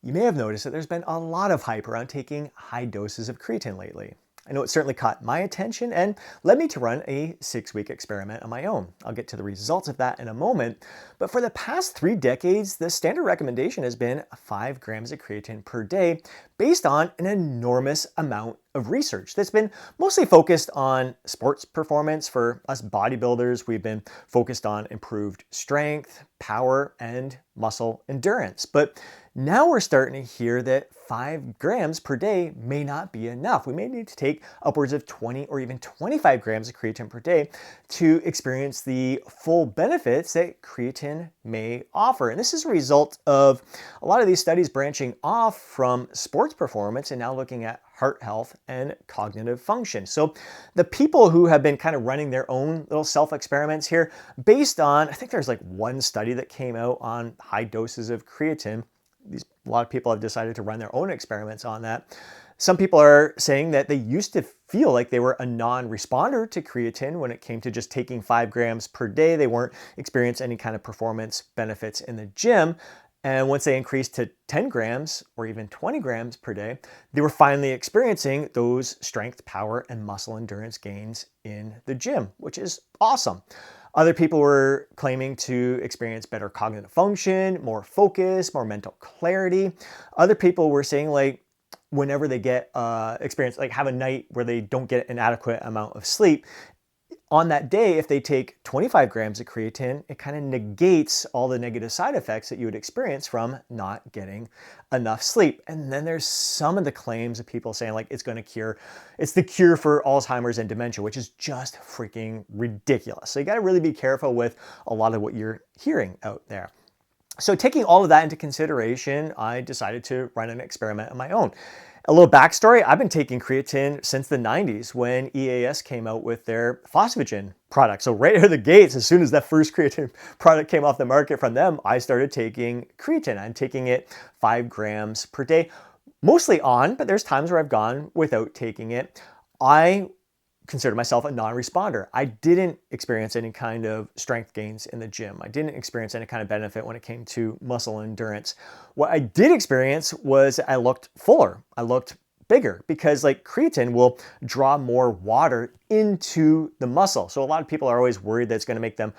You may have noticed that there's been a lot of hype around taking high doses of creatine lately. I know it certainly caught my attention and led me to run a 6-week experiment on my own. I'll get to the results of that in a moment. But for the past 3 decades, the standard recommendation has been 5 grams of creatine per day based on an enormous amount of research that's been mostly focused on sports performance. For us bodybuilders, we've been focused on improved strength, power, and muscle endurance. But now we're starting to hear that 5 grams per day may not be enough. We may need to take upwards of 20 or even 25 grams of creatine per day to experience the full benefits that creatine may offer. And this is a result of a lot of these studies branching off from sports performance and now looking at heart health and cognitive function. So the people who have been kind of running their own little self-experiments here based on, I think there's like one study that came out on high doses of creatine. A lot of people have decided to run their own experiments on that. Some people are saying that they used to feel like they were a non-responder to creatine when it came to just taking 5 grams per day. They weren't experiencing any kind of performance benefits in the gym. And once they increased to 10 grams or even 20 grams per day, they were finally experiencing those strength, power, and muscle endurance gains in the gym, which is awesome. Other people were claiming to experience better cognitive function, more focus, more mental clarity. Other people were saying like whenever they get experience, like have a night where they don't get an adequate amount of sleep, on that day, if they take 25 grams of creatine, it kind of negates all the negative side effects that you would experience from not getting enough sleep. And then there's some of the claims of people saying like it's going to cure, it's the cure for Alzheimer's and dementia, which is just freaking ridiculous. So you got to really be careful with a lot of what you're hearing out there. So taking all of that into consideration, I decided to run an experiment on my own. A little backstory, I've been taking creatine since the 90s when EAS came out with their phosphagen product. So right out of the gates, as soon as that first creatine product came off the market from them, I started taking creatine. I'm taking it 5 grams per day, mostly on, but there's times where I've gone without taking it. I consider myself a non-responder. I didn't experience any kind of strength gains in the gym. I didn't experience any kind of benefit when it came to muscle endurance. What I did experience was I looked fuller. I looked bigger because like creatine will draw more water into the muscle. So a lot of people are always worried that it's going to make them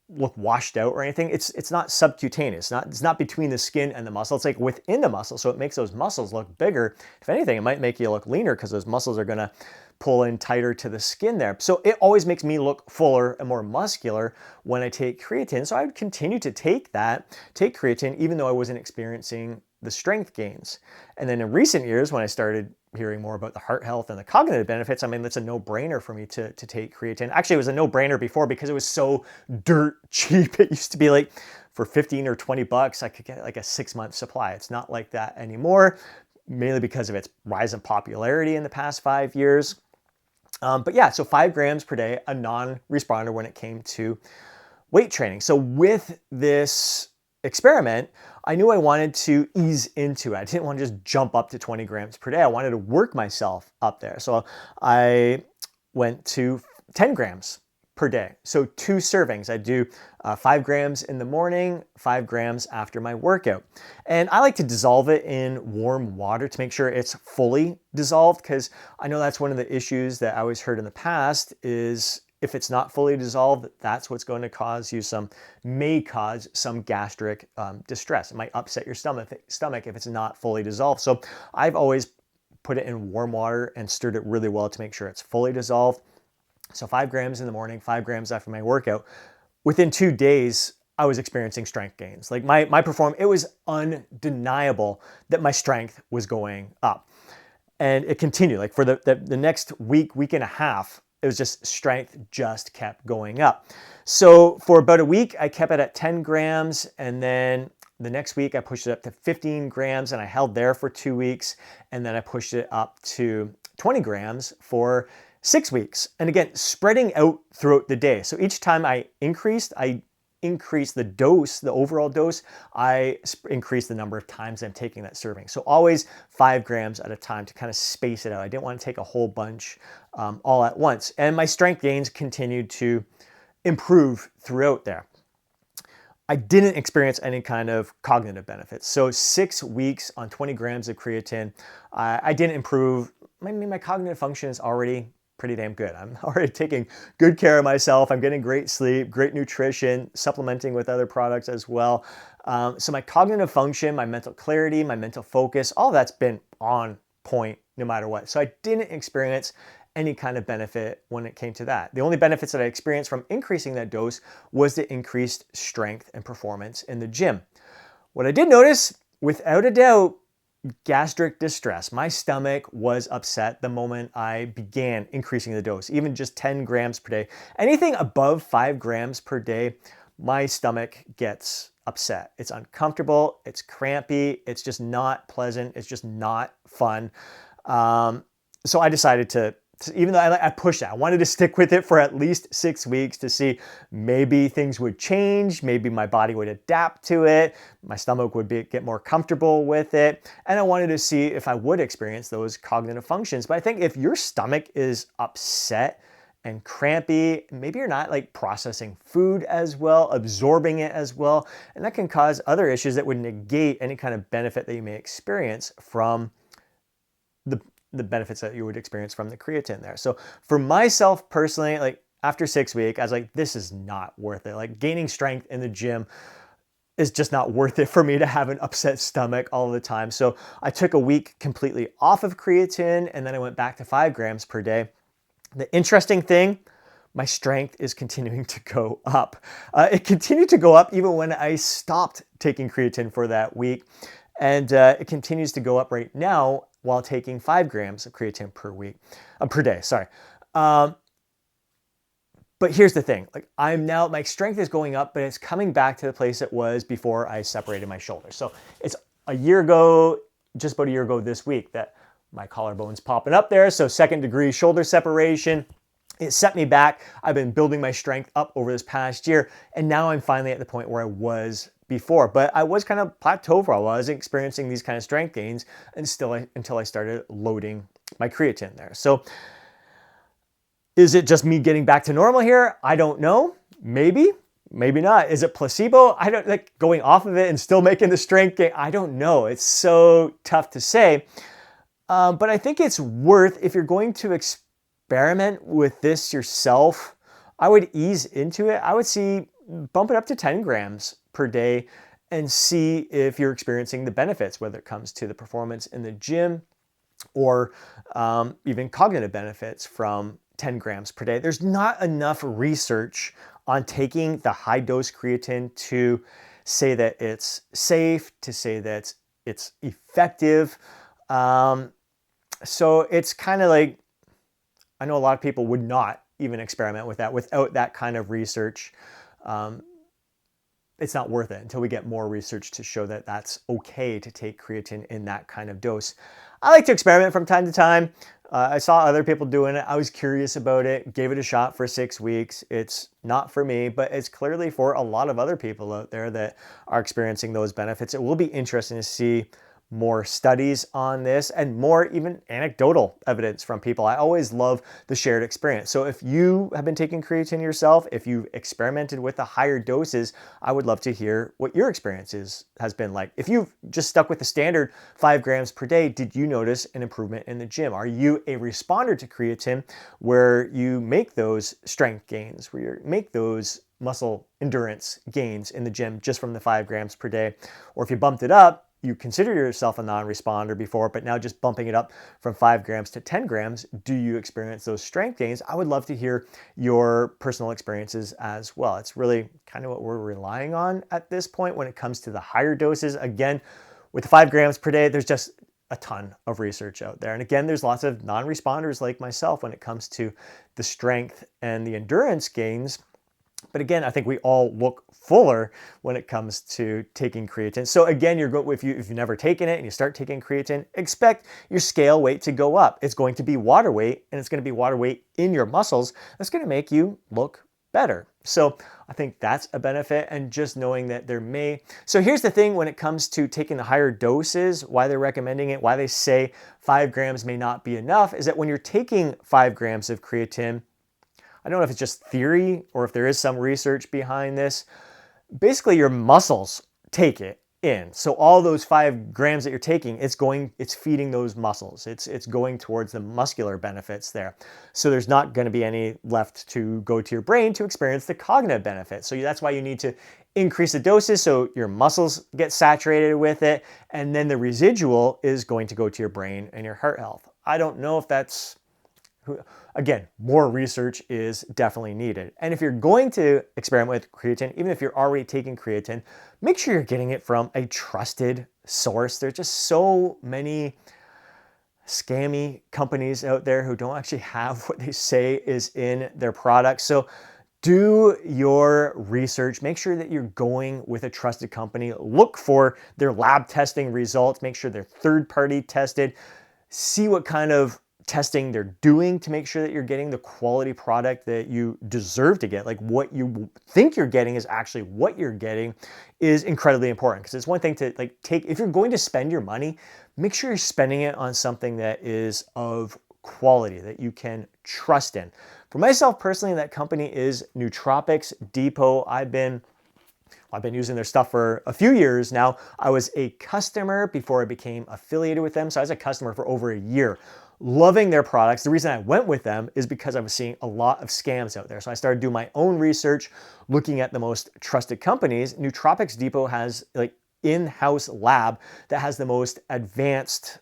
look washed out or anything. It's not subcutaneous. It's not between the skin and the muscle. It's like within the muscle. So it makes those muscles look bigger. If anything, it might make you look leaner because those muscles are going to pull in tighter to the skin there. So it always makes me look fuller and more muscular when I take creatine. So I would continue to take creatine, even though I wasn't experiencing the strength gains. And then in recent years, when I started hearing more about the heart health and the cognitive benefits, I mean, that's a no-brainer for me to take creatine. Actually, it was a no-brainer before because it was so dirt cheap. It used to be like for 15 or 20 bucks, I could get like a 6-month supply. It's not like that anymore, mainly because of its rise in popularity in the past 5 years. But yeah, so 5 grams per day, a non-responder when it came to weight training. So with this experiment, I knew I wanted to ease into it. I didn't want to just jump up to 20 grams per day. I wanted to work myself up there. So I went to 10 grams per day. So 2 servings. I do 5 grams in the morning, 5 grams after my workout. And I like to dissolve it in warm water to make sure it's fully dissolved, because I know that's one of the issues that I always heard in the past is if it's not fully dissolved, that's what's going to may cause some gastric distress. It might upset your stomach if it's not fully dissolved. So I've always put it in warm water and stirred it really well to make sure it's fully dissolved. So 5 grams in the morning, 5 grams after my workout. Within 2 days, I was experiencing strength gains. Like my performance, it was undeniable that my strength was going up. And it continued. Like for the next week and a half, it was just strength just kept going up. So for about a week, I kept it at 10 grams. And then the next week, I pushed it up to 15 grams and I held there for 2 weeks. And then I pushed it up to 20 grams for 6 weeks. And again, spreading out throughout the day. So each time I increased the dose, the overall dose, I increased the number of times I'm taking that serving. So always 5 grams at a time to kind of space it out. I didn't want to take a whole bunch all at once. And my strength gains continued to improve throughout there. I didn't experience any kind of cognitive benefits. So 6 weeks on 20 grams of creatine, I didn't improve. I mean, my cognitive function is already pretty damn good. I'm already taking good care of myself. I'm getting great sleep, great nutrition, supplementing with other products as well. So my cognitive function, my mental clarity, my mental focus, all that's been on point no matter what. So I didn't experience any kind of benefit when it came to that. The only benefits that I experienced from increasing that dose was the increased strength and performance in the gym. What I did notice, without a doubt, gastric distress. My stomach was upset the moment I began increasing the dose, even just 10 grams per day. Anything above 5 grams per day, my stomach gets upset. It's uncomfortable, it's crampy, it's just not pleasant, it's just not fun. So I decided to, even though I pushed it, I wanted to stick with it for at least 6 weeks to see maybe things would change, maybe my body would adapt to it, my stomach would get more comfortable with it, and I wanted to see if I would experience those cognitive functions. But I think if your stomach is upset and crampy, maybe you're not like processing food as well, absorbing it as well, and that can cause other issues that would negate any kind of benefit that you may experience from the benefits that you would experience from the creatine there. So for myself personally, like after 6 weeks, I was like, this is not worth it. Like gaining strength in the gym is just not worth it for me to have an upset stomach all the time. So I took a week completely off of creatine and then I went back to 5 grams per day. The interesting thing, my strength is continuing to go up. It continued to go up even when I stopped taking creatine for that week. And it continues to go up right now while taking 5 grams of creatine per day, sorry. But here's the thing, like my strength is going up, but it's coming back to the place it was before I separated my shoulder. So it's a year ago, just about a year ago this week, that my collarbone's popping up there. So 2nd degree shoulder separation. It set me back. I've been building my strength up over this past year, and now I'm finally at the point where I was before. But I was kind of plateaued for a while. I was experiencing these kind of strength gains until I started loading my creatine there. So is it just me getting back to normal here? I don't know. Maybe not. Is it placebo? I don't like going off of it and still making the strength gain. I don't know. It's so tough to say. But I think it's worth, if you're going to experiment with this yourself, I would ease into it. I would bump it up to 10 grams per day and see if you're experiencing the benefits, whether it comes to the performance in the gym or even cognitive benefits from 10 grams per day. There's not enough research on taking the high dose creatine to say that it's safe, to say that it's effective. So it's kind of like, I know a lot of people would not even experiment with that without that kind of research. It's not worth it until we get more research to show that that's okay to take creatine in that kind of dose. I like to experiment from time to time. I saw other people doing it. I was curious about it, gave it a shot for 6 weeks. It's not for me, but it's clearly for a lot of other people out there that are experiencing those benefits. It will be interesting to see more studies on this and more even anecdotal evidence from people. I always love the shared experience. So if you have been taking creatine yourself, if you've experimented with the higher doses, I would love to hear what your experience has been like. If you've just stuck with the standard 5 grams per day, did you notice an improvement in the gym? Are you a responder to creatine where you make those strength gains, where you make those muscle endurance gains in the gym just from the 5 grams per day? Or if you bumped it up, you consider yourself a non-responder before, but now just bumping it up from 5 grams to 10 grams, do you experience those strength gains? I would love to hear your personal experiences as well. It's really kind of what we're relying on at this point when it comes to the higher doses. Again, with the 5 grams per day, there's just a ton of research out there. And again, there's lots of non-responders like myself when it comes to the strength and the endurance gains. But again, I think we all look fuller when it comes to taking creatine. So again, if you've never taken it and you start taking creatine, expect your scale weight to go up. It's going to be water weight, and it's going to be water weight in your muscles. That's going to make you look better. So I think that's a benefit, and just knowing that so here's the thing when it comes to taking the higher doses, why they're recommending it, why they say 5 grams may not be enough, is that when you're taking 5 grams of creatine, I don't know if it's just theory or if there is some research behind this, basically your muscles take it in. So all those 5 grams that you're taking, it's feeding those muscles. It's going towards the muscular benefits there. So there's not going to be any left to go to your brain to experience the cognitive benefits. So that's why you need to increase the doses so your muscles get saturated with it, and then the residual is going to go to your brain and your heart health. I don't know if that's, again, more research is definitely needed. And if you're going to experiment with creatine, even if you're already taking creatine, make sure you're getting it from a trusted source. There's just so many scammy companies out there who don't actually have what they say is in their products. So do your research. Make sure that you're going with a trusted company. Look for their lab testing results. Make sure they're third-party tested. See what kind of testing they're doing to make sure that you're getting the quality product that you deserve to get. Like what you think you're getting is actually what you're getting is incredibly important, because it's one thing to if you're going to spend your money, make sure you're spending it on something that is of quality that you can trust in. For myself personally, that company is Nootropics Depot. I've been using their stuff for a few years now. I was a customer before I became affiliated with them. So I was a customer for over a year, loving their products. The reason I went with them is because I was seeing a lot of scams out there. So I started doing my own research, looking at the most trusted companies. Nootropics Depot has in-house lab that has the most advanced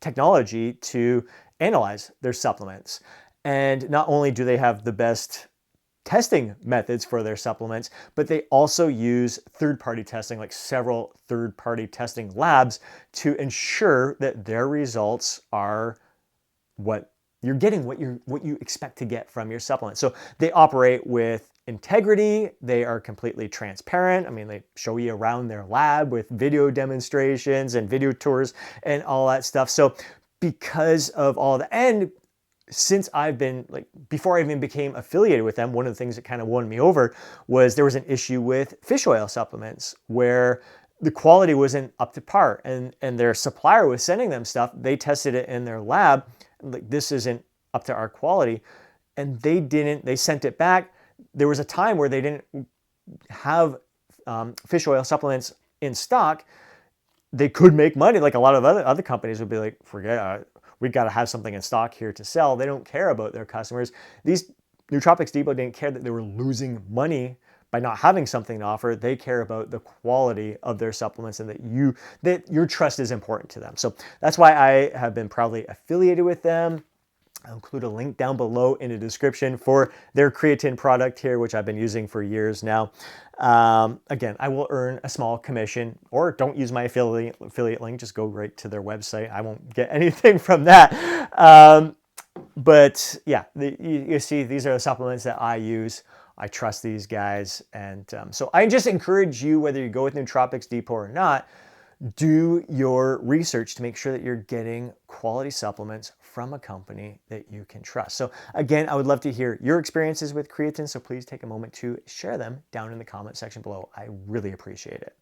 technology to analyze their supplements. And not only do they have the best testing methods for their supplements, but they also use third-party testing, like several third-party testing labs, to ensure that their results are what you're getting, what you expect to get from your supplement. So they operate with integrity. They are completely transparent. I mean, they show you around their lab with video demonstrations and video tours and all that stuff. So because of all that, and since I've been before I even became affiliated with them, one of the things that kind of won me over was there was an issue with fish oil supplements where the quality wasn't up to par, and their supplier was sending them stuff. They tested it in their lab, this isn't up to our quality, and they sent it back. There was a time where they didn't have fish oil supplements in stock. They could make money, like a lot of other companies would be like, forget it. We got to have something in stock here to sell. They don't care about their customers. These Nootropics Depot didn't care that they were losing money by not having something to offer. They care about the quality of their supplements and that your trust is important to them. So that's why I have been proudly affiliated with them. I'll include a link down below in the description for their creatine product here, which I've been using for years now. Again, I will earn a small commission, or don't use my affiliate link, just go right to their website. I won't get anything from that. But yeah, you see, these are the supplements that I use. I trust these guys. And so I just encourage you, whether you go with Nootropics Depot or not, do your research to make sure that you're getting quality supplements from a company that you can trust. So again, I would love to hear your experiences with creatine, so please take a moment to share them down in the comment section below. I really appreciate it.